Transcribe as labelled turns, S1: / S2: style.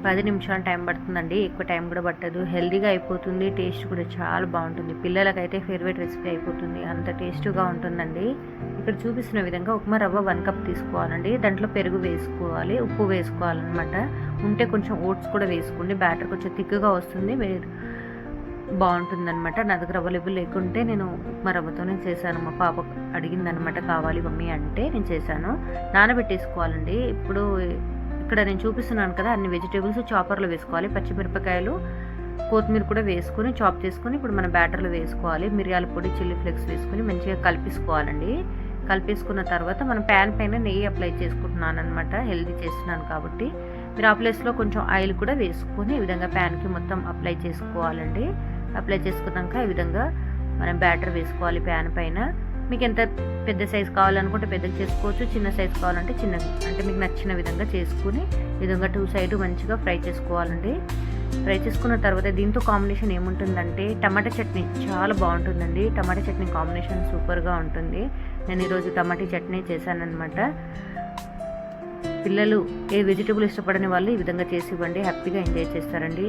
S1: 10 నిమిషాలు టైం పడుతుందండి. ఎక్కువ టైం కూడా పట్టదు. హెల్తీగా అయిపోతుంది. టేస్ట్ కూడా చాలా బాగుంటుంది. పిల్లలకైతే ఫేవరెట్ రెసిపీ అయిపోతుంది. అంత టేస్ట్గా ఉంటుందండి. ఇక్కడ చూపిస్తున్న విధంగా ఉప్మా రవ్వ 1 కప్ తీసుకోవాలండి. దాంట్లో పెరుగు వేసుకోవాలి, ఉప్పు వేసుకోవాలన్నమాట. ఉంటే కొంచెం ఓట్స్ కూడా వేసుకోండి. బ్యాటర్ కొంచెం థిక్గా వస్తుంది, బాగుంటుందన్నమాట. నా దగ్గర అవైలబుల్ లేకుంటే నేను ఉప్మా రవ్వతోనే చేశాను. మా పాప అడిగిందనమాట, కావాలి మమ్మీ అంటే నేను చేశాను. నానబెట్టేసుకోవాలండి. ఇప్పుడు ఇక్కడ నేను చూపిస్తున్నాను కదా, అన్ని వెజిటేబుల్స్ చాపర్లో వేసుకోవాలి. పచ్చిమిరపకాయలు, కొత్తిమీర కూడా వేసుకొని చాప్ చేసుకొని ఇప్పుడు మన బ్యాటర్లో వేసుకోవాలి. మిరియాల పొడి, చిల్లీ ఫ్లేక్స్ వేసుకొని మంచిగా కలిపేసుకోవాలండి. కలిపేసుకున్న తర్వాత మనం ప్యాన్ పైన నెయ్యి అప్లై చేసుకుంటున్నాను అనమాట. హెల్దీ చేస్తున్నాను కాబట్టి మీరు ఆ ప్లేస్లో కొంచెం ఆయిల్ కూడా వేసుకొని ఈ విధంగా ప్యాన్కి మొత్తం అప్లై చేసుకోవాలండి. అప్లై చేసుకున్నాక ఈ విధంగా మనం బ్యాటర్ వేసుకోవాలి ప్యాన్ పైన. మీకు ఎంత పెద్ద సైజు కావాలనుకుంటే పెద్దగా చేసుకోవచ్చు, చిన్న సైజు కావాలంటే చిన్నది, అంటే మీకు నచ్చిన విధంగా చేసుకుని ఈ విధంగా 2 సైడ్ మంచిగా ఫ్రై చేసుకోవాలండి. ఫ్రై చేసుకున్న తర్వాత దీంతో కాంబినేషన్ ఏముంటుందంటే టమాటా చట్నీ చాలా బాగుంటుందండి. టమాటా చట్నీ కాంబినేషన్ సూపర్గా ఉంటుంది. నేను ఈరోజు టమాటా చట్నీ చేశానన్నమాట. పిల్లలు ఏ వెజిటబుల్ ఇష్టపడని వాళ్ళు ఈ విధంగా చేసి ఇవ్వండి, హ్యాపీగా ఎంజాయ్ చేస్తారండి.